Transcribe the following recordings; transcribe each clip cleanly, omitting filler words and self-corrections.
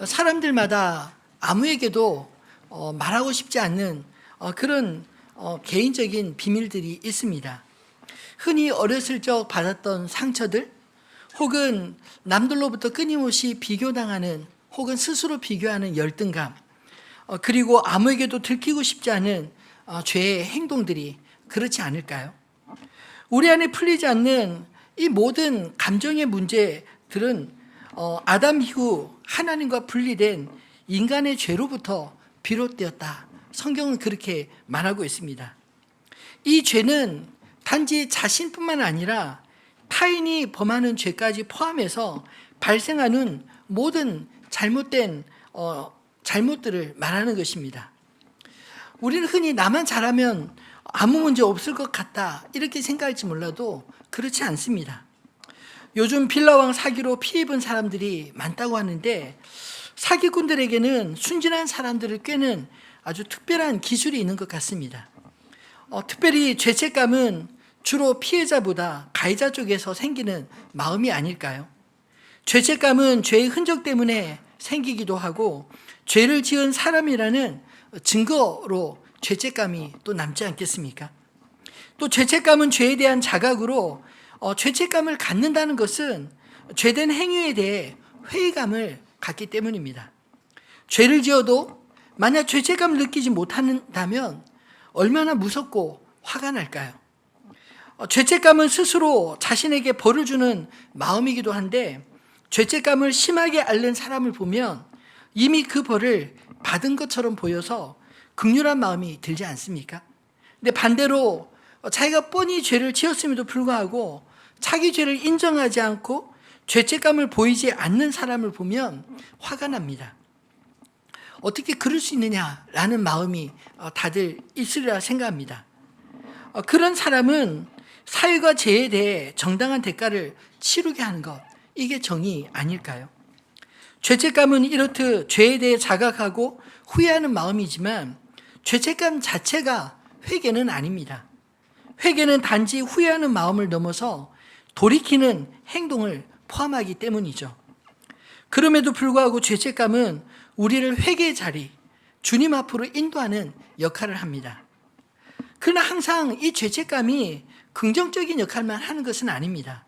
사람들마다 아무에게도 말하고 싶지 않는 그런 개인적인 비밀들이 있습니다. 흔히 어렸을 적 받았던 상처들, 혹은 남들로부터 끊임없이 비교당하는, 혹은 스스로 비교하는 열등감, 그리고 아무에게도 들키고 싶지 않은 죄의 행동들이 그렇지 않을까요? 우리 안에 풀리지 않는 이 모든 감정의 문제들은 아담 이후 하나님과 분리된 인간의 죄로부터 비롯되었다. 성경은 그렇게 말하고 있습니다. 이 죄는 단지 자신뿐만 아니라 타인이 범하는 죄까지 포함해서 발생하는 모든 잘못된 잘못들을 말하는 것입니다. 우리는 흔히 나만 잘하면 아무 문제 없을 것 같다 이렇게 생각할지 몰라도 그렇지 않습니다. 요즘 빌라왕 사기로 피해 입은 사람들이 많다고 하는데, 사기꾼들에게는 순진한 사람들을 꿰는 아주 특별한 기술이 있는 것 같습니다. 특별히 죄책감은 주로 피해자보다 가해자 쪽에서 생기는 마음이 아닐까요? 죄책감은 죄의 흔적 때문에 생기기도 하고, 죄를 지은 사람이라는 증거로 죄책감이 또 남지 않겠습니까? 또 죄책감은 죄에 대한 자각으로, 죄책감을 갖는다는 것은 죄된 행위에 대해 회의감을 갖기 때문입니다. 죄를 지어도 만약 죄책감을 느끼지 못한다면 얼마나 무섭고 화가 날까요? 죄책감은 스스로 자신에게 벌을 주는 마음이기도 한데, 죄책감을 심하게 앓는 사람을 보면 이미 그 벌을 받은 것처럼 보여서 긍휼한 마음이 들지 않습니까? 근데 반대로 자기가 뻔히 죄를 지었음에도 불구하고 자기 죄를 인정하지 않고 죄책감을 보이지 않는 사람을 보면 화가 납니다. 어떻게 그럴 수 있느냐라는 마음이 다들 있으리라 생각합니다. 그런 사람은 사회가 죄에 대해 정당한 대가를 치르게 하는 것, 이게 정의 아닐까요? 죄책감은 이렇듯 죄에 대해 자각하고 후회하는 마음이지만 죄책감 자체가 회개는 아닙니다. 회개는 단지 후회하는 마음을 넘어서 돌이키는 행동을 포함하기 때문이죠. 그럼에도 불구하고 죄책감은 우리를 회개의 자리, 주님 앞으로 인도하는 역할을 합니다. 그러나 항상 이 죄책감이 긍정적인 역할만 하는 것은 아닙니다.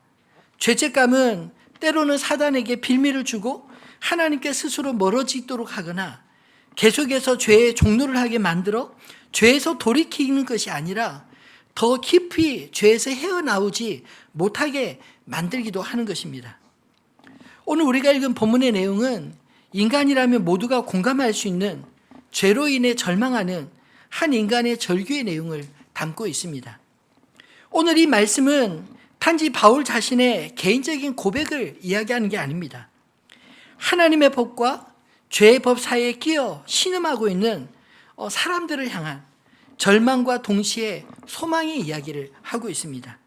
죄책감은 때로는 사단에게 빌미를 주고 하나님께 스스로 멀어지도록 하거나 계속해서 죄의 종로를 하게 만들어 죄에서 돌이키는 것이 아니라 더 깊이 죄에서 헤어나오지 못하게 만들기도 하는 것입니다. 오늘 우리가 읽은 본문의 내용은 인간이라면 모두가 공감할 수 있는 죄로 인해 절망하는 한 인간의 절규의 내용을 담고 있습니다. 오늘 이 말씀은 단지 바울 자신의 개인적인 고백을 이야기하는 게 아닙니다. 하나님의 법과 죄의 법 사이에 끼어 신음하고 있는 사람들을 향한 절망과 동시에 소망의 이야기를 하고 있습니다.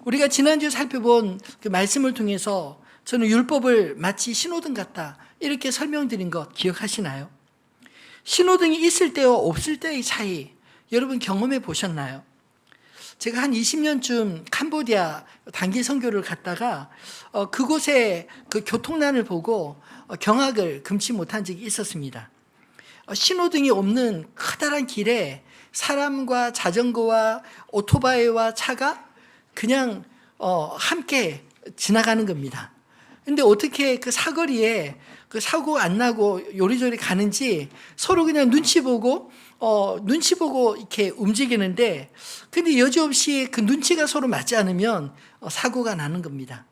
우리가 지난주에 살펴본 그 말씀을 통해서 저는 율법을 마치 신호등 같다 이렇게 설명드린 것 기억하시나요? 신호등이 있을 때와 없을 때의 차이 여러분 경험해 보셨나요? 제가 한 20년쯤 캄보디아 단기 선교를 갔다가 그곳에 그 교통난을 보고 경악을 금치 못한 적이 있었습니다. 신호등이 없는 커다란 길에 사람과 자전거와 오토바이와 차가 그냥 함께 지나가는 겁니다. 근데 어떻게 그 사거리에 그 사고 안 나고 요리조리 가는지 서로 그냥 눈치 보고 이렇게 움직이는데, 근데 여지없이 그 눈치가 서로 맞지 않으면 사고가 나는 겁니다.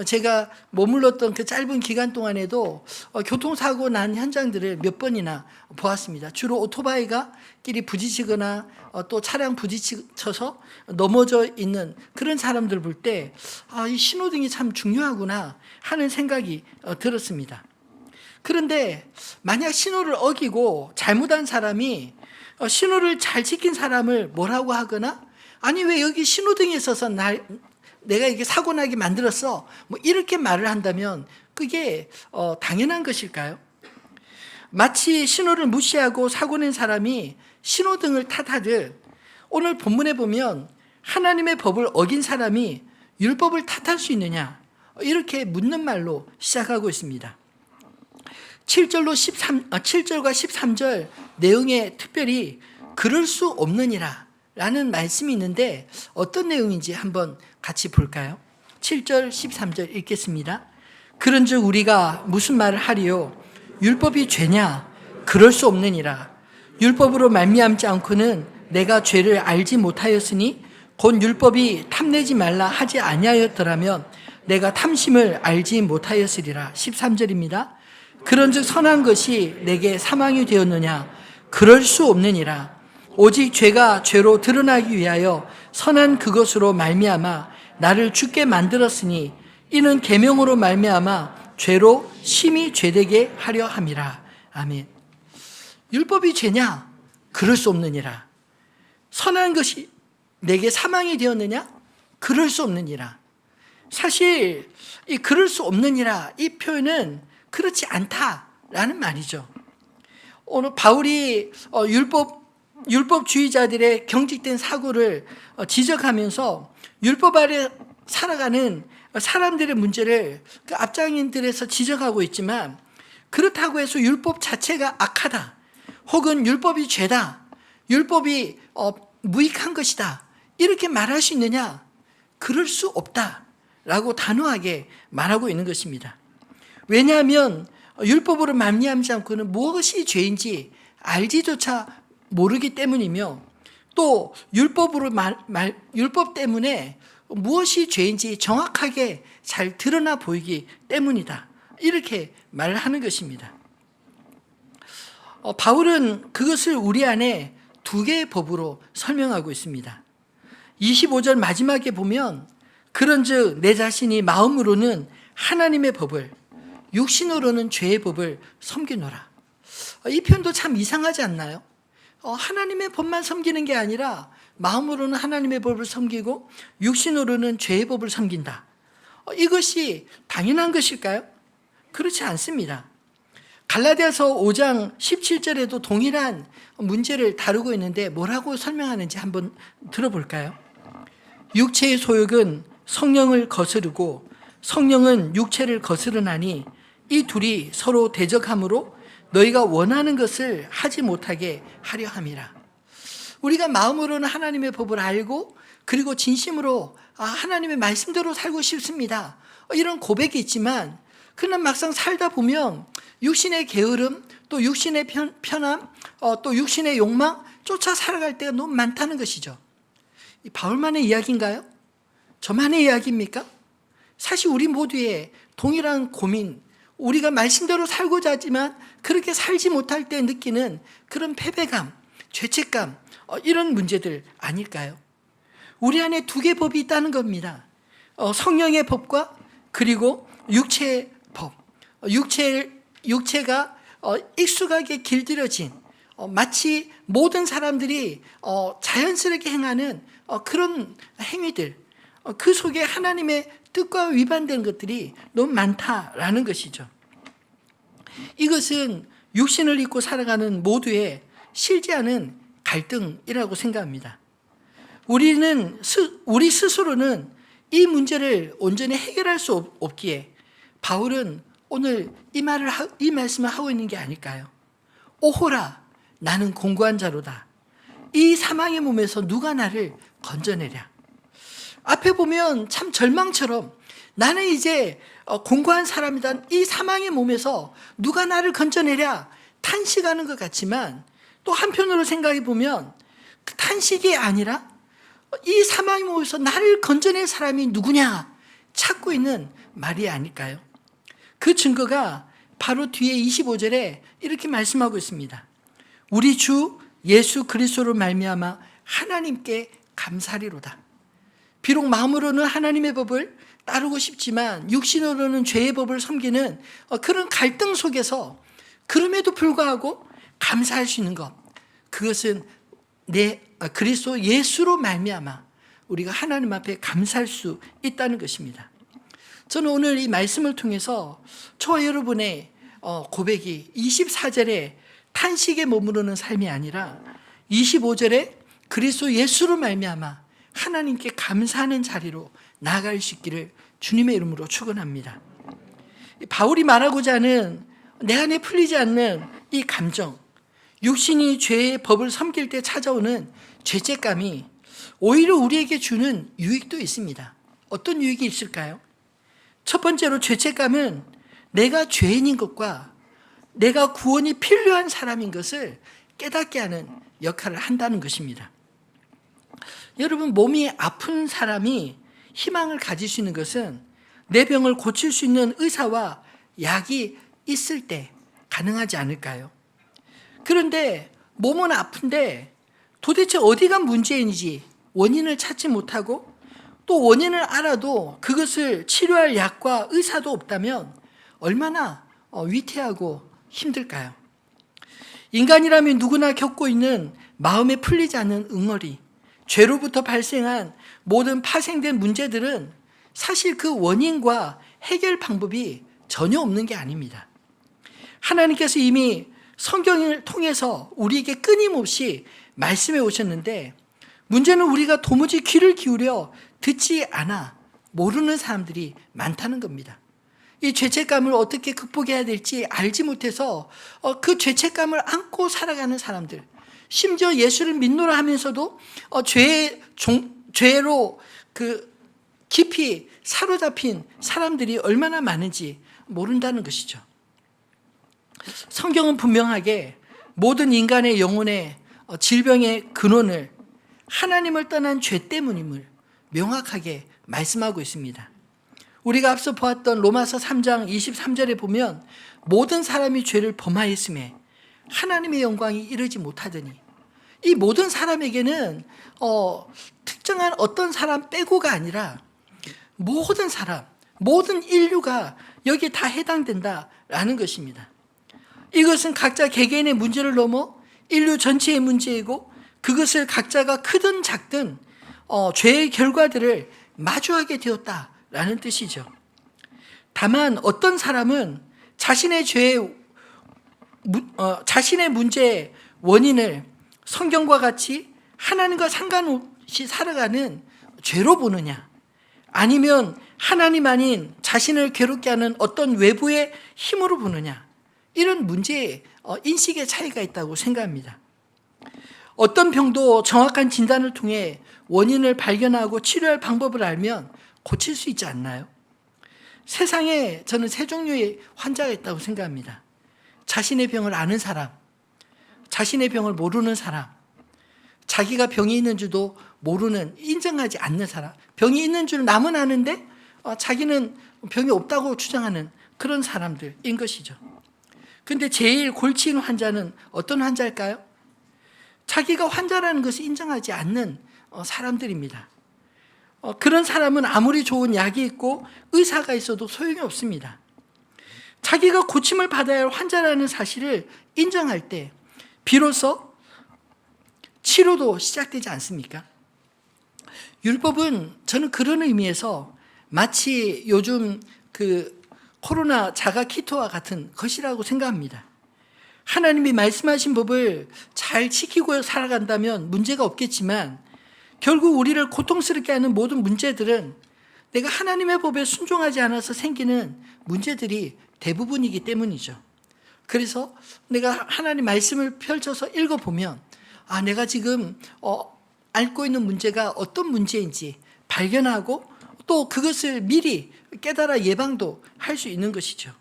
제가 머물렀던 그 짧은 기간 동안에도 교통사고 난 현장들을 몇 번이나 보았습니다. 주로 오토바이가 끼리 부딪히거나 또 차량 부딪혀서 넘어져 있는 그런 사람들 볼 때 이 신호등이 참 중요하구나 하는 생각이 들었습니다. 그런데 만약 신호를 어기고 잘못한 사람이 신호를 잘 지킨 사람을 뭐라고 하거나, 아니 왜 여기 신호등에 있어서 내가 이렇게 사고 나게 만들었어, 뭐 이렇게 말을 한다면 그게 당연한 것일까요? 마치 신호를 무시하고 사고 낸 사람이 신호등을 탓하듯 오늘 본문에 보면 하나님의 법을 어긴 사람이 율법을 탓할 수 있느냐 이렇게 묻는 말로 시작하고 있습니다. 7절과 13절 내용에 특별히 그럴 수 없느니라 라는 말씀이 있는데 어떤 내용인지 한번 같이 볼까요? 7절 13절 읽겠습니다. 그런즉 우리가 무슨 말을 하리요? 율법이 죄냐? 그럴 수 없느니라. 율법으로 말미암지 않고는 내가 죄를 알지 못하였으니 곧 율법이 탐내지 말라 하지 아니하였더라면 내가 탐심을 알지 못하였으리라. 13절입니다. 그런즉 선한 것이 내게 사망이 되었느냐? 그럴 수 없느니라. 오직 죄가 죄로 드러나기 위하여 선한 그것으로 말미암아 나를 죽게 만들었으니 이는 계명으로 말미암아 죄로 심히 죄되게 하려 함이라. 아멘. 율법이 죄냐? 그럴 수 없느니라. 선한 것이 내게 사망이 되었느냐? 그럴 수 없느니라. 사실 이 그럴 수 없느니라 이 표현은 그렇지 않다라는 말이죠. 오늘 바울이 율법주의자들의 경직된 사고를 지적하면서 율법 아래 살아가는 사람들의 문제를 그 앞장인들에서 지적하고 있지만 그렇다고 해서 율법 자체가 악하다 혹은 율법이 죄다 율법이 무익한 것이다 이렇게 말할 수 있느냐? 그럴 수 없다라고 단호하게 말하고 있는 것입니다. 왜냐하면 율법으로 말미암지 않고는 무엇이 죄인지 알지조차 모르기 때문이며 또 율법 때문에 무엇이 죄인지 정확하게 잘 드러나 보이기 때문이다. 이렇게 말을 하는 것입니다. 바울은 그것을 우리 안에 두 개의 법으로 설명하고 있습니다. 25절 마지막에 보면 그런즉 내 자신이 마음으로는 하나님의 법을 육신으로는 죄의 법을 섬기노라. 이 표현도 참 이상하지 않나요? 하나님의 법만 섬기는 게 아니라 마음으로는 하나님의 법을 섬기고 육신으로는 죄의 법을 섬긴다. 이것이 당연한 것일까요? 그렇지 않습니다. 갈라디아서 5장 17절에도 동일한 문제를 다루고 있는데 뭐라고 설명하는지 한번 들어볼까요? 육체의 소욕은 성령을 거스르고 성령은 육체를 거스르나니 이 둘이 서로 대적함으로 너희가 원하는 것을 하지 못하게 하려 함이라. 우리가 마음으로는 하나님의 법을 알고 그리고 진심으로 하나님의 말씀대로 살고 싶습니다. 이런 고백이 있지만 그러나 막상 살다 보면 육신의 게으름 또 육신의 편함 또 육신의 욕망 쫓아 살아갈 때가 너무 많다는 것이죠. 이 바울만의 이야기인가요? 저만의 이야기입니까? 사실 우리 모두의 동일한 고민, 우리가 말씀대로 살고자 하지만 그렇게 살지 못할 때 느끼는 그런 패배감, 죄책감 이런 문제들 아닐까요? 우리 안에 두 개의 법이 있다는 겁니다. 성령의 법과 그리고 육체의 법. 육체가 익숙하게 길들여진 마치 모든 사람들이 자연스럽게 행하는 그런 행위들, 그 속에 하나님의 뜻과 위반된 것들이 너무 많다라는 것이죠. 이것은 육신을 입고 살아가는 모두의 싫지 않은 갈등이라고 생각합니다. 우리 스스로는 이 문제를 온전히 해결할 수 없기에 바울은 오늘 이 말씀을 하고 있는 게 아닐까요? 오호라, 나는 공고한 자로다. 이 사망의 몸에서 누가 나를 건져내랴. 앞에 보면 참 절망처럼 나는 이제 공고한 사람이다. 이 사망의 몸에서 누가 나를 건져내랴 탄식하는 것 같지만 또 한편으로 생각해 보면 그 탄식이 아니라 이 사망의 몸에서 나를 건져낼 사람이 누구냐 찾고 있는 말이 아닐까요? 그 증거가 바로 뒤에 25절에 이렇게 말씀하고 있습니다. 우리 주 예수 그리스도로 말미암아 하나님께 감사리로다. 비록 마음으로는 하나님의 법을 따르고 싶지만 육신으로는 죄의 법을 섬기는 그런 갈등 속에서 그럼에도 불구하고 감사할 수 있는 것, 그것은 그리스도 예수로 말미암아 우리가 하나님 앞에 감사할 수 있다는 것입니다. 저는 오늘 이 말씀을 통해서 저와 여러분의 고백이 24절에 탄식에 머무르는 삶이 아니라 25절에 그리스도 예수로 말미암아 하나님께 감사하는 자리로 나아갈 수 있기를 주님의 이름으로 축원합니다. 바울이 말하고자 하는 내 안에 풀리지 않는 이 감정, 육신이 죄의 법을 섬길 때 찾아오는 죄책감이 오히려 우리에게 주는 유익도 있습니다. 어떤 유익이 있을까요? 첫 번째로 죄책감은 내가 죄인인 것과 내가 구원이 필요한 사람인 것을 깨닫게 하는 역할을 한다는 것입니다. 여러분, 몸이 아픈 사람이 희망을 가질 수 있는 것은 내 병을 고칠 수 있는 의사와 약이 있을 때 가능하지 않을까요? 그런데 몸은 아픈데 도대체 어디가 문제인지 원인을 찾지 못하고 또 원인을 알아도 그것을 치료할 약과 의사도 없다면 얼마나 위태하고 힘들까요? 인간이라면 누구나 겪고 있는 마음에 풀리지 않는 응어리, 죄로부터 발생한 모든 파생된 문제들은 사실 그 원인과 해결 방법이 전혀 없는 게 아닙니다. 하나님께서 이미 성경을 통해서 우리에게 끊임없이 말씀해 오셨는데 문제는 우리가 도무지 귀를 기울여 듣지 않아 모르는 사람들이 많다는 겁니다. 이 죄책감을 어떻게 극복해야 될지 알지 못해서 그 죄책감을 안고 살아가는 사람들, 심지어 예수를 믿노라 하면서도 죄로 깊이 사로잡힌 사람들이 얼마나 많은지 모른다는 것이죠. 성경은 분명하게 모든 인간의 영혼의 질병의 근원을 하나님을 떠난 죄 때문임을 명확하게 말씀하고 있습니다. 우리가 앞서 보았던 로마서 3장 23절에 보면 모든 사람이 죄를 범하였음에 하나님의 영광이 이르지 못하더니, 이 모든 사람에게는 특정한 어떤 사람 빼고가 아니라 모든 사람, 모든 인류가 여기에 다 해당된다라는 것입니다. 이것은 각자 개개인의 문제를 넘어 인류 전체의 문제이고 그것을 각자가 크든 작든 죄의 결과들을 마주하게 되었다라는 뜻이죠. 다만 어떤 사람은 자신의 문제의 원인을 성경과 같이 하나님과 상관없이 살아가는 죄로 보느냐, 아니면 하나님 아닌 자신을 괴롭게 하는 어떤 외부의 힘으로 보느냐, 이런 문제의 인식의 차이가 있다고 생각합니다. 어떤 병도 정확한 진단을 통해 원인을 발견하고 치료할 방법을 알면 고칠 수 있지 않나요? 세상에 저는 세 종류의 환자가 있다고 생각합니다. 자신의 병을 아는 사람, 자신의 병을 모르는 사람, 자기가 병이 있는 줄도 모르는, 인정하지 않는 사람, 병이 있는 줄 남은 아는데 자기는 병이 없다고 주장하는 그런 사람들인 것이죠. 그런데 제일 골치 있는 환자는 어떤 환자일까요? 자기가 환자라는 것을 인정하지 않는 사람들입니다. 그런 사람은 아무리 좋은 약이 있고 의사가 있어도 소용이 없습니다. 자기가 고침을 받아야 할 환자라는 사실을 인정할 때 비로소 치료도 시작되지 않습니까? 율법은 저는 그런 의미에서 마치 요즘 코로나 자가 키트와 같은 것이라고 생각합니다. 하나님이 말씀하신 법을 잘 지키고 살아간다면 문제가 없겠지만 결국 우리를 고통스럽게 하는 모든 문제들은 내가 하나님의 법에 순종하지 않아서 생기는 문제들이 대부분이기 때문이죠. 그래서 내가 하나님 말씀을 펼쳐서 읽어보면 내가 지금 앓고 있는 문제가 어떤 문제인지 발견하고 또 그것을 미리 깨달아 예방도 할 수 있는 것이죠.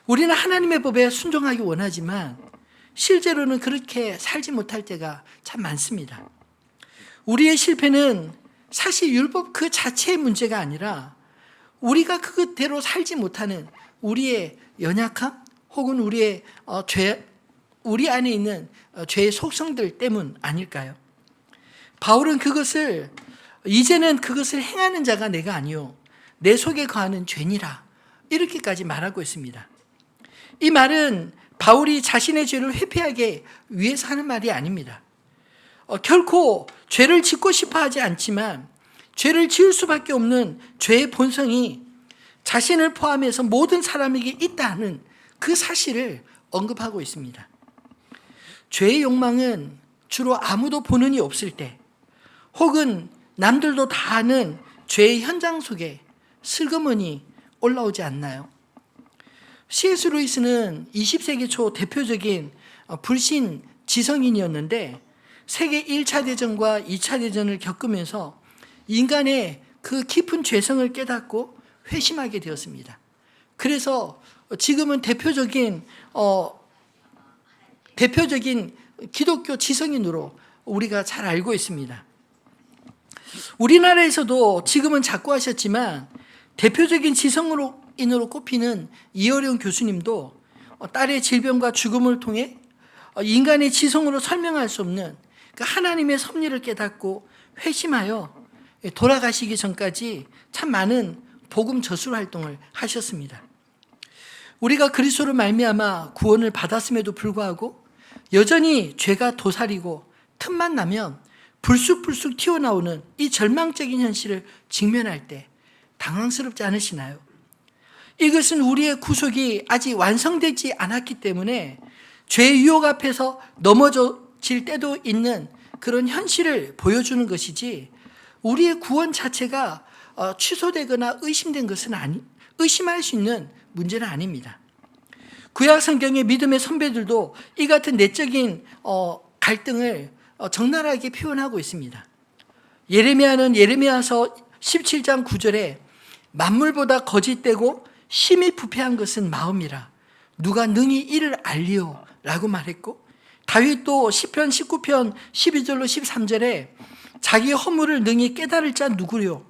우리는 하나님의 법에 순종하기 원하지만 실제로는 그렇게 살지 못할 때가 참 많습니다. 우리의 실패는 사실 율법 그 자체의 문제가 아니라 우리가 그대로 살지 못하는 우리의 연약함 혹은 우리의 우리 안에 있는 죄의 속성들 때문 아닐까요? 바울은 이제는 그것을 행하는 자가 내가 아니요 내 속에 거하는 죄니라, 이렇게까지 말하고 있습니다. 이 말은 바울이 자신의 죄를 회피하기 위해서 하는 말이 아닙니다. 결코 죄를 짓고 싶어 하지 않지만 죄를 지을 수밖에 없는 죄의 본성이 자신을 포함해서 모든 사람에게 있다는 그 사실을 언급하고 있습니다. 죄의 욕망은 주로 아무도 보는 이 없을 때 혹은 남들도 다 아는 죄의 현장 속에 슬그머니 올라오지 않나요? C.S. 루이스는 20세기 초 대표적인 불신 지성인이었는데 세계 1차 대전과 2차 대전을 겪으면서 인간의 그 깊은 죄성을 깨닫고 회심하게 되었습니다. 그래서 지금은 대표적인 기독교 지성인으로 우리가 잘 알고 있습니다. 우리나라에서도 지금은 작고하셨지만 대표적인 지성인으로 꼽히는 이어령 교수님도 딸의 질병과 죽음을 통해 인간의 지성으로 설명할 수 없는 그 하나님의 섭리를 깨닫고 회심하여 돌아가시기 전까지 참 많은 복음 저술 활동을 하셨습니다. 우리가 그리스도로 말미암아 구원을 받았음에도 불구하고 여전히 죄가 도사리고 틈만 나면 불쑥불쑥 튀어나오는 이 절망적인 현실을 직면할 때 당황스럽지 않으시나요? 이것은 우리의 구속이 아직 완성되지 않았기 때문에 죄의 유혹 앞에서 넘어질 때도 있는 그런 현실을 보여주는 것이지 우리의 구원 자체가 취소되거나 의심된 것은 의심할 수 있는 문제는 아닙니다. 구약 성경의 믿음의 선배들도 이 같은 내적인 갈등을 적나라하게 표현하고 있습니다. 예레미야는 예레미야서 17장 9절에 만물보다 거짓되고 심히 부패한 것은 마음이라 누가 능히 이를 알리오 라고 말했고, 다윗도 시편 19편 12절로 13절에 자기 허물을 능히 깨달을 자 누구리요?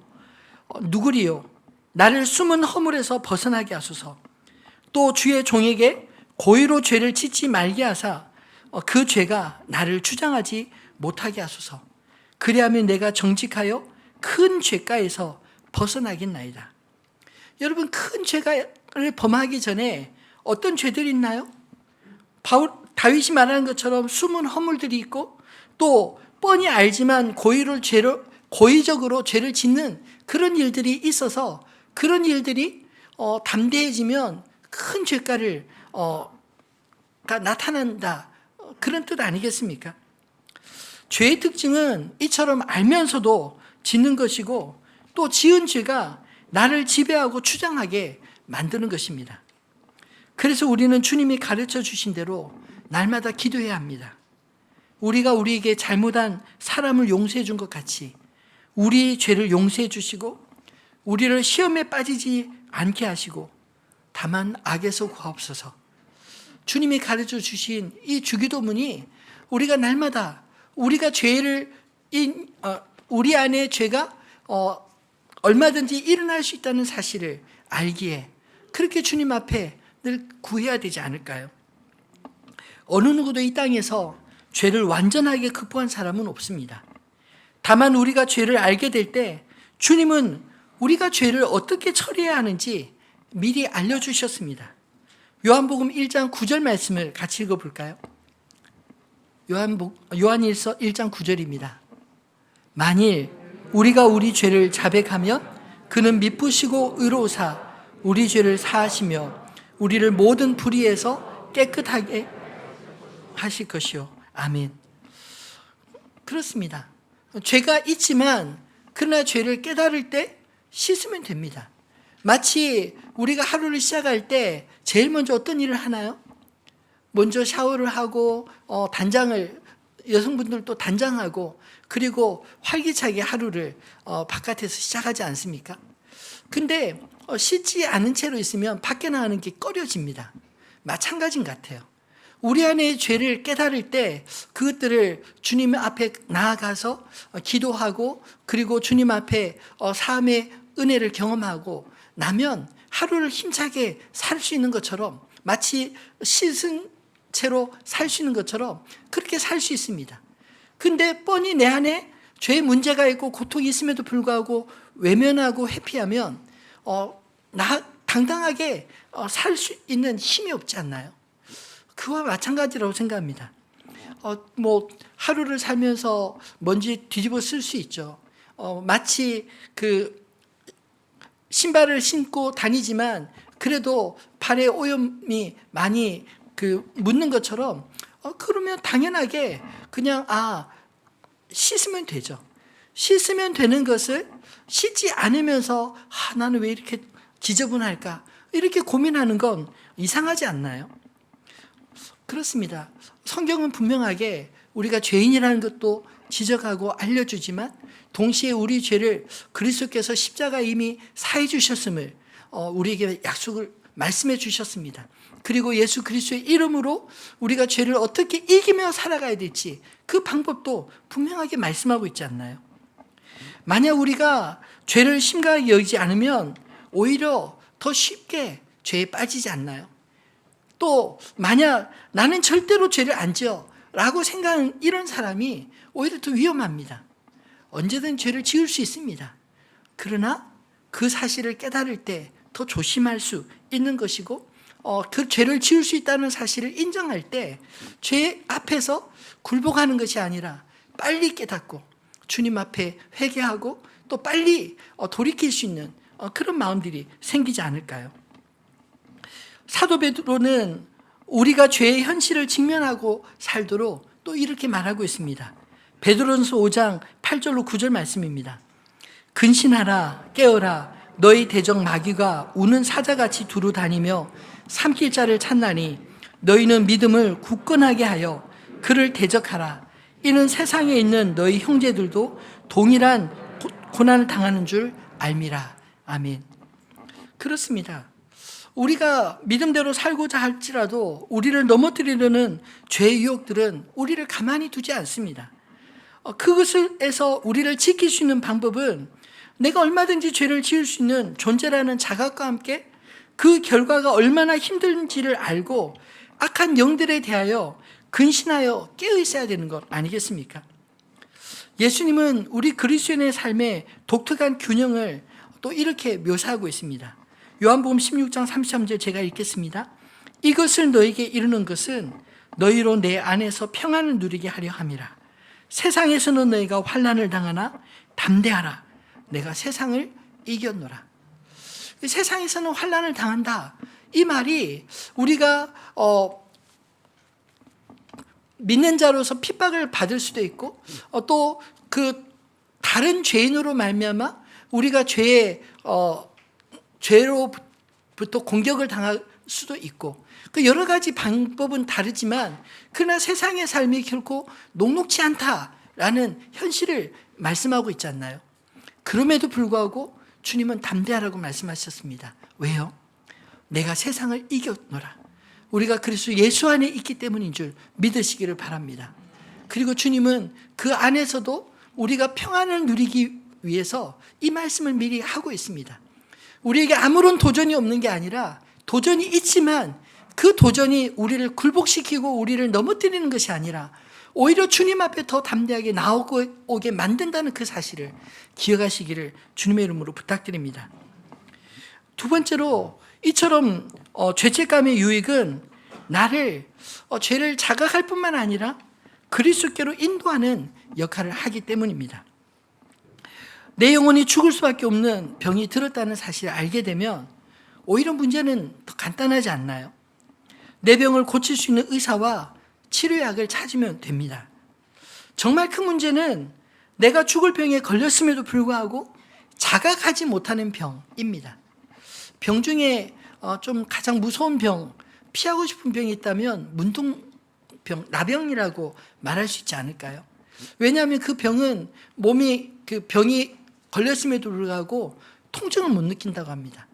나를 숨은 허물에서 벗어나게 하소서. 또 주의 종에게 고의로 죄를 짓지 말게 하사 그 죄가 나를 주장하지 못하게 하소서. 그리하면 내가 정직하여 큰 죄가에서 벗어나겠나이다. 여러분, 큰 죄를 범하기 전에 어떤 죄들이 있나요? 다윗이 말하는 것처럼 숨은 허물들이 있고 또 뻔히 알지만 고의적으로 죄를 짓는 그런 일들이 있어서 그런 일들이 담대해지면 큰 죄가를 나타난다, 그런 뜻 아니겠습니까? 죄의 특징은 이처럼 알면서도 짓는 것이고 또 지은 죄가 나를 지배하고 추장하게 만드는 것입니다. 그래서 우리는 주님이 가르쳐 주신 대로 날마다 기도해야 합니다. 우리가 우리에게 잘못한 사람을 용서해 준 것 같이 우리 죄를 용서해 주시고 우리를 시험에 빠지지 않게 하시고 다만 악에서 구하옵소서. 주님이 가르쳐 주신 이 주기도문이 우리가 날마다 우리가 우리 안에 죄가 얼마든지 일어날 수 있다는 사실을 알기에 그렇게 주님 앞에 늘 구해야 되지 않을까요? 어느 누구도 이 땅에서 죄를 완전하게 극복한 사람은 없습니다. 다만 우리가 죄를 알게 될 때 주님은 우리가 죄를 어떻게 처리해야 하는지 미리 알려주셨습니다. 요한복음 1장 9절 말씀을 같이 읽어볼까요? 요한일서 1장 9절입니다. 만일 우리가 우리 죄를 자백하면 그는 미쁘시고 의로우사 우리 죄를 사하시며 우리를 모든 불의에서 깨끗하게 하실 것이요. 아멘. 그렇습니다. 죄가 있지만 그러나 죄를 깨달을 때 씻으면 됩니다. 마치 우리가 하루를 시작할 때 제일 먼저 어떤 일을 하나요? 먼저 샤워를 하고 여성분들도 단장하고 그리고 활기차게 하루를 바깥에서 시작하지 않습니까? 근데 씻지 않은 채로 있으면 밖에 나가는 게 꺼려집니다. 마찬가지인 것 같아요. 우리 안에 죄를 깨달을 때 그것들을 주님 앞에 나아가서 기도하고 그리고 주님 앞에 사함의 은혜를 경험하고 나면 하루를 힘차게 살 수 있는 것처럼, 마치 씻은 채로 살 수 있는 것처럼 그렇게 살 수 있습니다. 근데 뻔히 내 안에 죄의 문제가 있고 고통이 있음에도 불구하고 외면하고 회피하면 당당하게 살 수 있는 힘이 없지 않나요? 그와 마찬가지라고 생각합니다. 하루를 살면서 먼지 뒤집어 쓸 수 있죠. 마치 신발을 신고 다니지만 그래도 발에 오염이 많이 묻는 것처럼 그러면 당연하게 그냥 씻으면 되죠. 씻으면 되는 것을 씻지 않으면서 나는 왜 이렇게 지저분할까? 이렇게 고민하는 건 이상하지 않나요? 그렇습니다. 성경은 분명하게 우리가 죄인이라는 것도 지적하고 알려주지만 동시에 우리 죄를 그리스도께서 십자가 이미 사해 주셨음을 우리에게 약속을 말씀해 주셨습니다. 그리고 예수 그리스도의 이름으로 우리가 죄를 어떻게 이기며 살아가야 될지 그 방법도 분명하게 말씀하고 있지 않나요? 만약 우리가 죄를 심각하게 여기지 않으면 오히려 더 쉽게 죄에 빠지지 않나요? 또 만약 나는 절대로 죄를 안 지어 라고 생각하는 이런 사람이 오히려 더 위험합니다. 언제든 죄를 지을 수 있습니다. 그러나 그 사실을 깨달을 때 더 조심할 수 있는 것이고 그 죄를 지을 수 있다는 사실을 인정할 때 죄 앞에서 굴복하는 것이 아니라 빨리 깨닫고 주님 앞에 회개하고 또 빨리 돌이킬 수 있는 그런 마음들이 생기지 않을까요? 사도 베드로는 우리가 죄의 현실을 직면하고 살도록 또 이렇게 말하고 있습니다. 베드로전서 5장 8절로 9절 말씀입니다. 근신하라 깨어라 너희 대적 마귀가 우는 사자같이 두루 다니며 삼킬 자를 찾나니 너희는 믿음을 굳건하게 하여 그를 대적하라. 이는 세상에 있는 너희 형제들도 동일한 고난을 당하는 줄 알미라. 아멘. 그렇습니다. 우리가 믿음대로 살고자 할지라도 우리를 넘어뜨리려는 죄의 유혹들은 우리를 가만히 두지 않습니다. 그것에서 우리를 지킬 수 있는 방법은 내가 얼마든지 죄를 지을 수 있는 존재라는 자각과 함께 그 결과가 얼마나 힘든지를 알고 악한 영들에 대하여 근신하여 깨어 있어야 되는 것 아니겠습니까? 예수님은 우리 그리스도인의 삶의 독특한 균형을 또 이렇게 묘사하고 있습니다. 요한복음 16장 33절 제가 읽겠습니다. 이것을 너에게 이르는 것은 너희로 내 안에서 평안을 누리게 하려 함이라. 세상에서는 너희가 환난을 당하나 담대하라. 내가 세상을 이겼노라. 세상에서는 환난을 당한다. 이 말이 우리가 믿는 자로서 핍박을 받을 수도 있고 또 그 다른 죄인으로 말미암아 우리가 죄로부터 공격을 당할 수도 있고 그 여러 가지 방법은 다르지만 그러나 세상의 삶이 결코 녹록지 않다라는 현실을 말씀하고 있지 않나요? 그럼에도 불구하고 주님은 담대하라고 말씀하셨습니다. 왜요? 내가 세상을 이겼노라. 우리가 그리스도 예수 안에 있기 때문인 줄 믿으시기를 바랍니다. 그리고 주님은 그 안에서도 우리가 평안을 누리기 위해서 이 말씀을 미리 하고 있습니다. 우리에게 아무런 도전이 없는 게 아니라 도전이 있지만 그 도전이 우리를 굴복시키고 우리를 넘어뜨리는 것이 아니라 오히려 주님 앞에 더 담대하게 나오게 만든다는 그 사실을 기억하시기를 주님의 이름으로 부탁드립니다. 두 번째로 이처럼 죄책감의 유익은 나를 죄를 자각할 뿐만 아니라 그리스도께로 인도하는 역할을 하기 때문입니다. 내 영혼이 죽을 수밖에 없는 병이 들었다는 사실을 알게 되면 오히려 문제는 더 간단하지 않나요? 내 병을 고칠 수 있는 의사와 치료약을 찾으면 됩니다. 정말 큰 문제는 내가 죽을 병에 걸렸음에도 불구하고 자각하지 못하는 병입니다. 병 중에 좀 가장 무서운 병, 피하고 싶은 병이 있다면 문둥병, 나병이라고 말할 수 있지 않을까요? 왜냐하면 그 병은 그 병이 걸렸음에도 불구하고 통증을 못 느낀다고 합니다.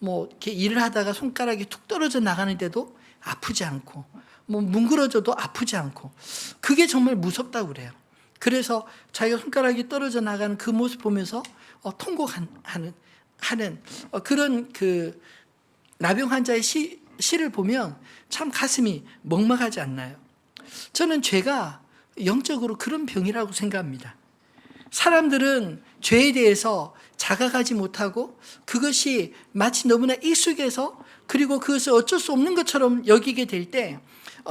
이렇게 일을 하다가 손가락이 툭 떨어져 나가는데도 아프지 않고, 뭉그러져도 아프지 않고, 그게 정말 무섭다고 그래요. 그래서 자기가 손가락이 떨어져 나가는 그 모습 보면서 통곡하는 그런 그 나병 환자의 시를 보면 참 가슴이 먹먹하지 않나요? 저는 죄가 영적으로 그런 병이라고 생각합니다. 사람들은 죄에 대해서 자각하지 못하고 그것이 마치 너무나 익숙해서 그리고 그것을 어쩔 수 없는 것처럼 여기게 될 때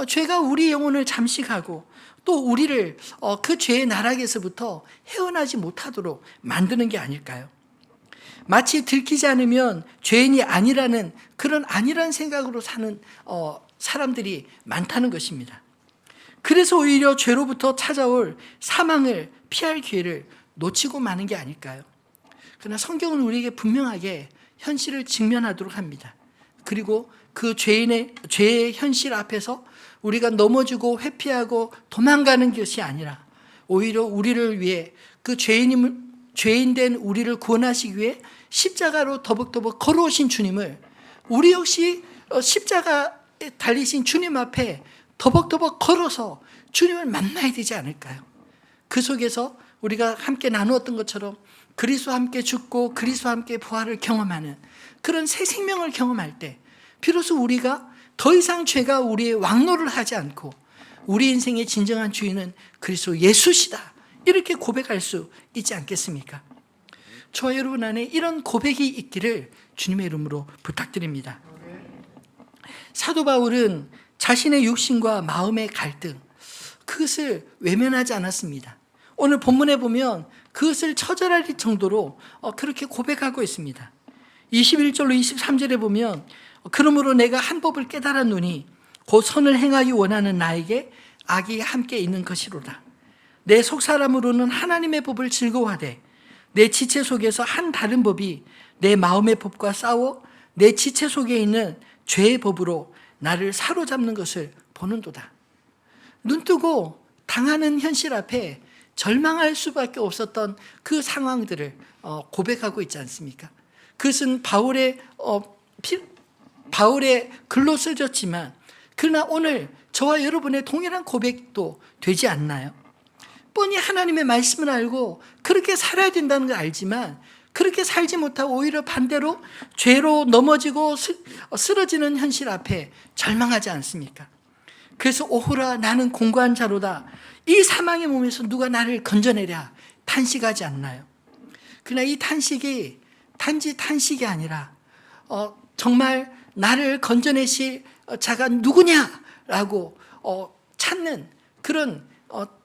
죄가 우리 영혼을 잠식하고 또 우리를 그 죄의 나락에서부터 헤어나지 못하도록 만드는 게 아닐까요? 마치 들키지 않으면 죄인이 아니라는 그런 아니라는 생각으로 사는 사람들이 많다는 것입니다. 그래서 오히려 죄로부터 찾아올 사망을 피할 기회를 놓치고 마는 게 아닐까요? 그러나 성경은 우리에게 분명하게 현실을 직면하도록 합니다. 그리고 그 죄의 현실 앞에서 우리가 넘어지고 회피하고 도망가는 것이 아니라 오히려 우리를 위해 그 죄인 된 우리를 구원하시기 위해 십자가로 더벅더벅 걸어오신 주님을 우리 역시 십자가에 달리신 주님 앞에 더벅더벅 걸어서 주님을 만나야 되지 않을까요? 그 속에서 우리가 함께 나누었던 것처럼 그리스도와 함께 죽고 그리스도와 함께 부활을 경험하는 그런 새 생명을 경험할 때 비로소 우리가 더 이상 죄가 우리의 왕노를 하지 않고 우리 인생의 진정한 주인은 그리스도 예수시다, 이렇게 고백할 수 있지 않겠습니까? 저와 여러분 안에 이런 고백이 있기를 주님의 이름으로 부탁드립니다. 사도 바울은 자신의 육신과 마음의 갈등, 그것을 외면하지 않았습니다. 오늘 본문에 보면 그것을 처절할 정도로 그렇게 고백하고 있습니다. 21절로 23절에 보면 그러므로 내가 한 법을 깨달았노니 곧 선을 행하기 원하는 나에게 악이 함께 있는 것이로다. 내 속사람으로는 하나님의 법을 즐거워하되 내 지체 속에서 한 다른 법이 내 마음의 법과 싸워 내 지체 속에 있는 죄의 법으로 나를 사로잡는 것을 보는도다. 눈뜨고 당하는 현실 앞에 절망할 수밖에 없었던 그 상황들을 고백하고 있지 않습니까? 그것은 바울의 글로 쓰졌지만 그러나 오늘 저와 여러분의 동일한 고백도 되지 않나요? 뻔히 하나님의 말씀을 알고 그렇게 살아야 된다는 걸 알지만 그렇게 살지 못하고 오히려 반대로 죄로 넘어지고 쓰러지는 현실 앞에 절망하지 않습니까? 그래서 오호라 나는 공고한 자로다, 이 사망의 몸에서 누가 나를 건져내랴 탄식하지 않나요? 그러나 이 탄식이 단지 탄식이 아니라 정말 나를 건져내실 자가 누구냐라고 찾는 그런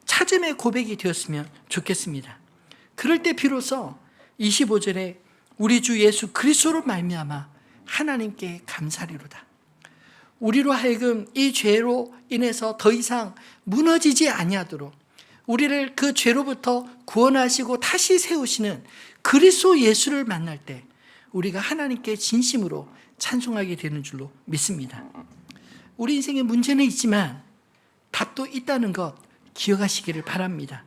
찾음의 고백이 되었으면 좋겠습니다. 그럴 때 비로소 25절에 우리 주 예수 그리스도로 말미암아 하나님께 감사리로다. 우리로 하여금 이 죄로 인해서 더 이상 무너지지 아니하도록 우리를 그 죄로부터 구원하시고 다시 세우시는 그리스도 예수를 만날 때 우리가 하나님께 진심으로 찬송하게 되는 줄로 믿습니다. 우리 인생에 문제는 있지만 답도 있다는 것 기억하시기를 바랍니다.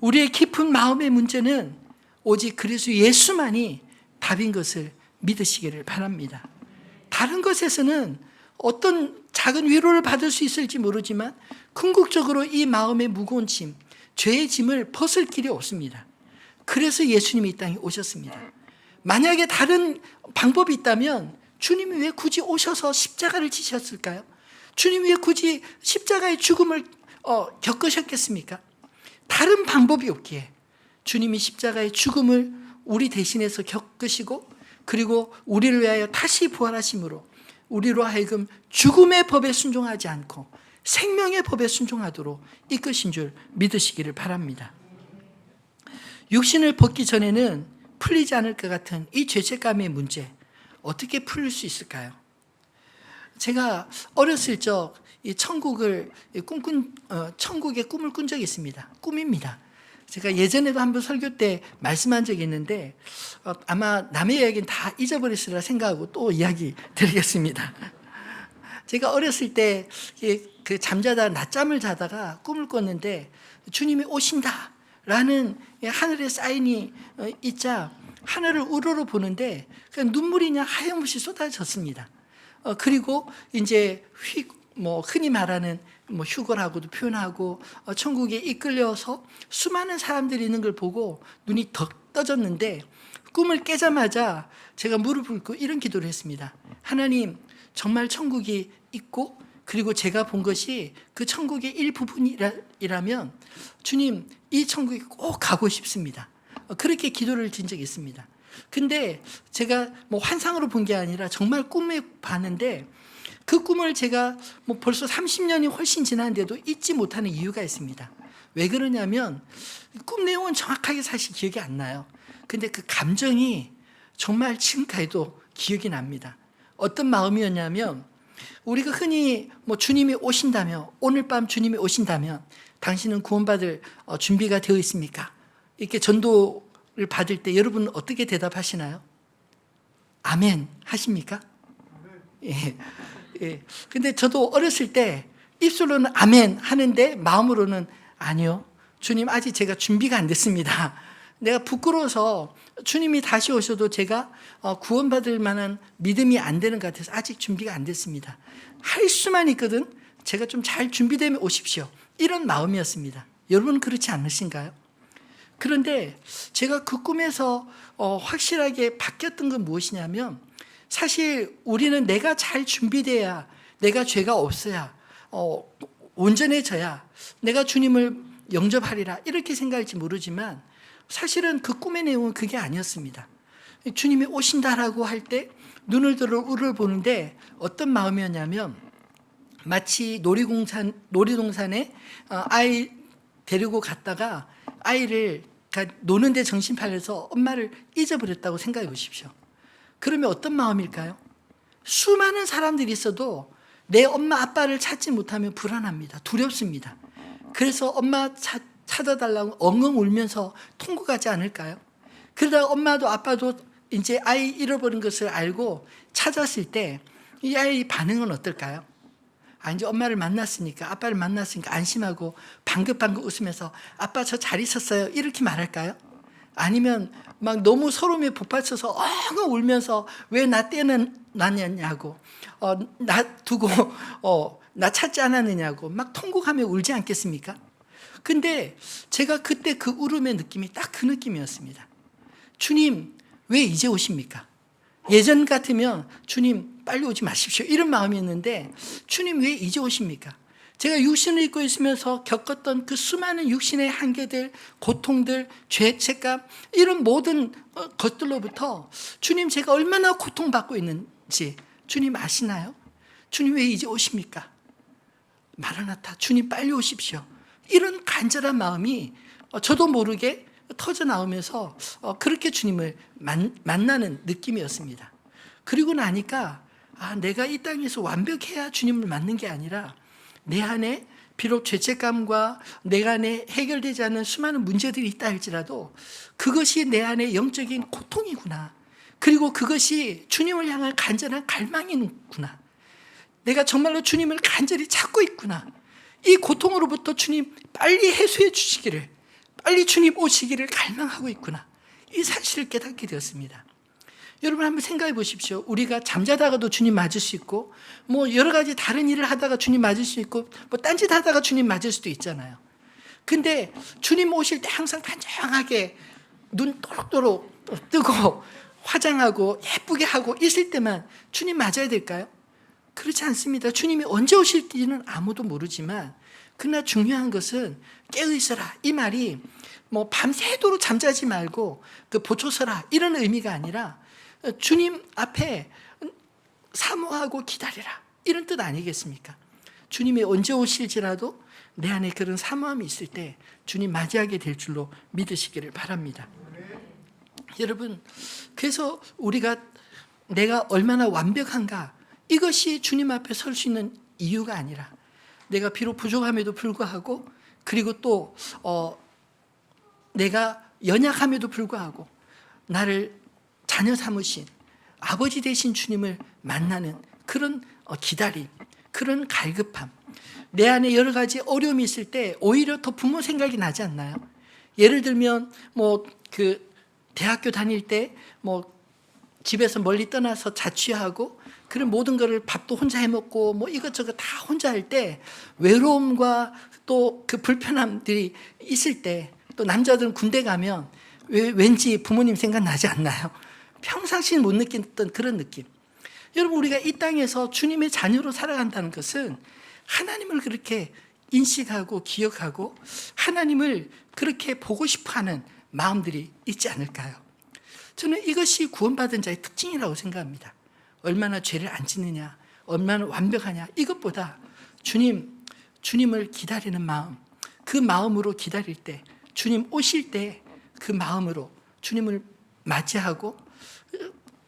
우리의 깊은 마음의 문제는 오직 그리스도 예수만이 답인 것을 믿으시기를 바랍니다. 다른 것에서는 어떤 작은 위로를 받을 수 있을지 모르지만 궁극적으로 이 마음의 무거운 짐, 죄의 짐을 벗을 길이 없습니다. 그래서 예수님이 이 땅에 오셨습니다. 만약에 다른 방법이 있다면 주님이 왜 굳이 오셔서 십자가를 지셨을까요? 주님이 왜 굳이 십자가의 죽음을 겪으셨겠습니까? 다른 방법이 없기에 주님이 십자가의 죽음을 우리 대신해서 겪으시고 그리고 우리를 위하여 다시 부활하심으로 우리로 하여금 죽음의 법에 순종하지 않고 생명의 법에 순종하도록 이끄신 줄 믿으시기를 바랍니다. 육신을 벗기 전에는 풀리지 않을 것 같은 이 죄책감의 문제 어떻게 풀릴 수 있을까요? 제가 어렸을 적 이 천국의 꿈을 꾼 적이 있습니다. 꿈입니다. 제가 예전에도 한번 설교 때 말씀한 적이 있는데 아마 남의 이야기는 다 잊어버렸으리라 생각하고 또 이야기 드리겠습니다. 제가 어렸을 때 그 잠자다 낮잠을 자다가 꿈을 꿨는데 주님이 오신다라는 하늘의 사인이 있자 하늘을 우러러 보는데 그냥 눈물이 그냥 하염없이 쏟아졌습니다. 그리고 이제 흔히 말하는 휴거라고도 표현하고 천국에 이끌려서 수많은 사람들이 있는 걸 보고 눈이 덕 떠졌는데 꿈을 깨자마자 제가 무릎을 꿇고 이런 기도를 했습니다. 하나님, 정말 천국이 있고 그리고 제가 본 것이 그 천국의 일부분이라면 주님, 이 천국에 꼭 가고 싶습니다. 그렇게 기도를 드린 적이 있습니다. 근데 제가 환상으로 본 게 아니라 정말 꿈에 봤는데 그 꿈을 제가 벌써 30년이 훨씬 지났는데도 잊지 못하는 이유가 있습니다. 왜 그러냐면 꿈 내용은 정확하게 사실 기억이 안 나요. 근데 그 감정이 정말 지금까지도 기억이 납니다. 어떤 마음이었냐면 우리가 흔히 주님이 오신다면 오늘 밤 주님이 오신다면 당신은 구원받을 준비가 되어 있습니까? 이렇게 전도를 받을 때 여러분은 어떻게 대답하시나요? 아멘 하십니까? 예. 예. 근데 저도 어렸을 때 입술로는 아멘 하는데 마음으로는 아니요. 주님 아직 제가 준비가 안 됐습니다. 내가 부끄러워서 주님이 다시 오셔도 제가 구원받을 만한 믿음이 안 되는 것 같아서 아직 준비가 안 됐습니다. 할 수만 있거든 제가 좀 잘 준비되면 오십시오. 이런 마음이었습니다. 여러분 그렇지 않으신가요? 그런데 제가 그 꿈에서 확실하게 바뀌었던 건 무엇이냐면 사실 우리는 내가 잘 준비돼야 내가 죄가 없어야 온전해져야 내가 주님을 영접하리라 이렇게 생각할지 모르지만 사실은 그 꿈의 내용은 그게 아니었습니다. 주님이 오신다라고 할 때 눈을 들어 우를 보는데 어떤 마음이었냐면 마치 놀이동산에 아이 데리고 갔다가 아이를 노는데 정신 팔려서 엄마를 잊어버렸다고 생각해 보십시오. 그러면 어떤 마음일까요? 수많은 사람들이 있어도 내 엄마 아빠를 찾지 못하면 불안합니다. 두렵습니다. 그래서 엄마 찾아달라고 엉엉 울면서 통곡하지 않을까요? 그러다가 엄마도 아빠도 이제 아이 잃어버린 것을 알고 찾았을 때 이 아이 반응은 어떨까요? 이제 엄마를 만났으니까 아빠를 만났으니까 안심하고 방긋방긋 웃으면서 아빠 저 잘 있었어요 이렇게 말할까요? 아니면 막 너무 서러움에 북받쳐서 엉엉 울면서 왜 나 떼는 놨냐고 나 두고 나 찾지 않았느냐고 막 통곡하며 울지 않겠습니까? 근데 제가 그때 그 울음의 느낌이 딱 그 느낌이었습니다. 주님 왜 이제 오십니까? 예전 같으면 주님 빨리 오지 마십시오 이런 마음이었는데 주님 왜 이제 오십니까? 제가 육신을 입고 있으면서 겪었던 그 수많은 육신의 한계들, 고통들, 죄책감 이런 모든 것들로부터 주님 제가 얼마나 고통받고 있는지 주님 아시나요? 주님 왜 이제 오십니까? 마라나타 주님 빨리 오십시오. 이런 간절한 마음이 저도 모르게 터져 나오면서 그렇게 주님을 만나는 느낌이었습니다. 그리고 나니까 내가 이 땅에서 완벽해야 주님을 만난 게 아니라 내 안에 비록 죄책감과 내 안에 해결되지 않는 수많은 문제들이 있다 할지라도 그것이 내 안에 영적인 고통이구나. 그리고 그것이 주님을 향한 간절한 갈망이구나. 내가 정말로 주님을 간절히 찾고 있구나. 이 고통으로부터 주님 빨리 해소해 주시기를, 빨리 주님 오시기를 갈망하고 있구나. 이 사실을 깨닫게 되었습니다. 여러분 한번 생각해 보십시오. 우리가 잠자다가도 주님 맞을 수 있고 뭐 여러 가지 다른 일을 하다가 주님 맞을 수 있고 뭐 딴짓 하다가 주님 맞을 수도 있잖아요. 근데 주님 오실 때 항상 단정하게 눈 또록또록 뜨고 화장하고 예쁘게 하고 있을 때만 주님 맞아야 될까요? 그렇지 않습니다. 주님이 언제 오실지는 아무도 모르지만 그러나 중요한 것은 깨어있어라 이 말이 뭐 밤새도록 잠자지 말고 그 보초서라 이런 의미가 아니라 주님 앞에 사모하고 기다리라 이런 뜻 아니겠습니까? 주님이 언제 오실지라도 내 안에 그런 사모함이 있을 때 주님 맞이하게 될 줄로 믿으시기를 바랍니다. 여러분 그래서 우리가 내가 얼마나 완벽한가 이것이 주님 앞에 설 수 있는 이유가 아니라 내가 비록 부족함에도 불구하고 그리고 또 내가 연약함에도 불구하고 나를 자녀 삼으신 아버지 되신 주님을 만나는 그런 기다림, 그런 갈급함. 내 안에 여러 가지 어려움이 있을 때 오히려 더 부모 생각이 나지 않나요? 예를 들면 뭐 그 대학교 다닐 때 뭐 집에서 멀리 떠나서 자취하고 그런 모든 거를 밥도 혼자 해 먹고 뭐 이것저것 다 혼자 할 때 외로움과 또 그 불편함들이 있을 때 또 남자들은 군대 가면 왠지 부모님 생각나지 않나요? 평상시는 못 느꼈던 그런 느낌. 여러분 우리가 이 땅에서 주님의 자녀로 살아간다는 것은 하나님을 그렇게 인식하고 기억하고 하나님을 그렇게 보고 싶어하는 마음들이 있지 않을까요? 저는 이것이 구원받은 자의 특징이라고 생각합니다. 얼마나 죄를 안 짓느냐, 얼마나 완벽하냐 이것보다 주님을 기다리는 마음, 그 마음으로 기다릴 때 주님 오실 때 그 마음으로 주님을 맞이하고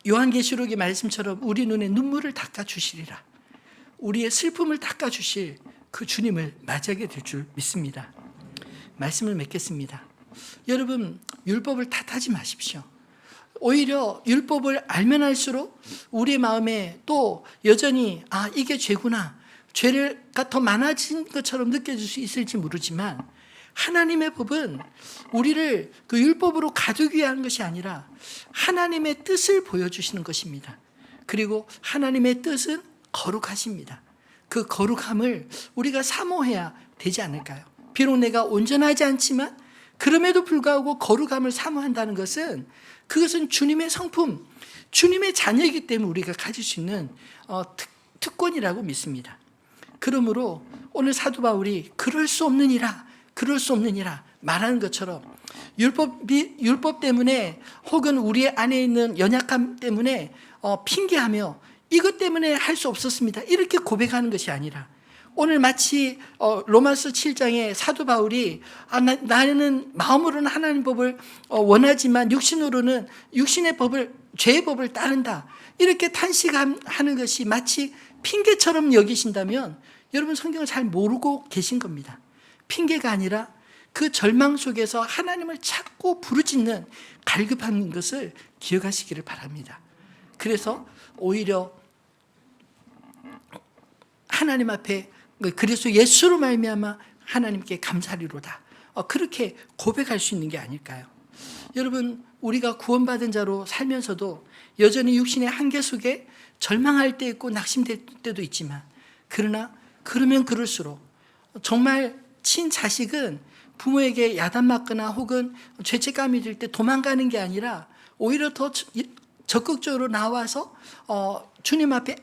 요한계시록의 말씀처럼 우리 눈에 눈물을 닦아주시리라. 우리의 슬픔을 닦아주실 그 주님을 맞이하게 될 줄 믿습니다. 말씀을 맺겠습니다. 여러분 율법을 탓하지 마십시오. 오히려 율법을 알면 알수록 우리의 마음에 또 여전히 이게 죄구나, 죄가 더 많아진 것처럼 느껴질 수 있을지 모르지만, 하나님의 법은 우리를 그 율법으로 가두기 위한 것이 아니라 하나님의 뜻을 보여주시는 것입니다. 그리고 하나님의 뜻은 거룩하십니다. 그 거룩함을 우리가 사모해야 되지 않을까요? 비록 내가 온전하지 않지만 그럼에도 불구하고 거룩함을 사모한다는 것은, 그것은 주님의 성품, 주님의 자녀이기 때문에 우리가 가질 수 있는 특권이라고 믿습니다. 그러므로 오늘 사도 바울이 그럴 수 없느니라 말하는 것처럼, 율법 때문에 혹은 우리 안에 있는 연약함 때문에 핑계하며 이것 때문에 할 수 없었습니다, 이렇게 고백하는 것이 아니라, 오늘 마치 로마서 7장에 사도 바울이 나는 마음으로는 하나님 법을 원하지만 육신으로는 육신의 법을, 죄의 법을 따른다, 이렇게 탄식하는 것이 마치 핑계처럼 여기신다면 여러분 성경을 잘 모르고 계신 겁니다. 핑계가 아니라 그 절망 속에서 하나님을 찾고 부르짖는 갈급한 것을 기억하시기를 바랍니다. 그래서 오히려 하나님 앞에 그리스도 예수로 말미암아 하나님께 감사리로다, 그렇게 고백할 수 있는 게 아닐까요? 여러분, 우리가 구원받은 자로 살면서도 여전히 육신의 한계 속에 절망할 때 있고 낙심될 때도 있지만, 그러나 그러면 그럴수록 정말 친자식은 부모에게 야단맞거나 혹은 죄책감이 들 때 도망가는 게 아니라 오히려 더 적극적으로 나와서 주님 앞에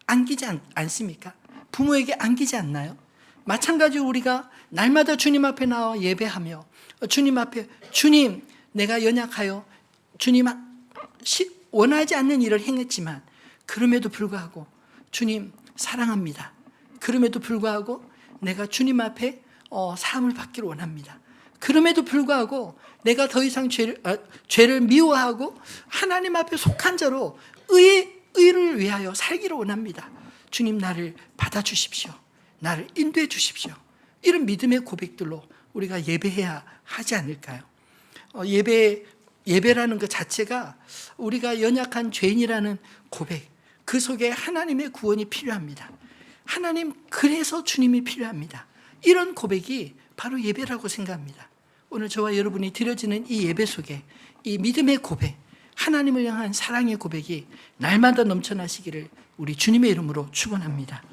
안기지 않습니까? 부모에게 안기지 않나요? 마찬가지로 우리가 날마다 주님 앞에 나와 예배하며 주님 앞에, 주님 내가 연약하여 주님 원하지 않는 일을 행했지만 그럼에도 불구하고 주님 사랑합니다, 그럼에도 불구하고 내가 주님 앞에 사함을 받기를 원합니다, 그럼에도 불구하고 내가 더 이상 죄를 미워하고 하나님 앞에 속한 자로 의를 위하여 살기를 원합니다, 주님 나를 받아주십시오, 나를 인도해 주십시오, 이런 믿음의 고백들로 우리가 예배해야 하지 않을까요? 예배라는 것 자체가 우리가 연약한 죄인이라는 고백, 그 속에 하나님의 구원이 필요합니다. 하나님, 그래서 주님이 필요합니다. 이런 고백이 바로 예배라고 생각합니다. 오늘 저와 여러분이 드려지는 이 예배 속에 이 믿음의 고백, 하나님을 향한 사랑의 고백이 날마다 넘쳐나시기를 우리 주님의 이름으로 축원합니다.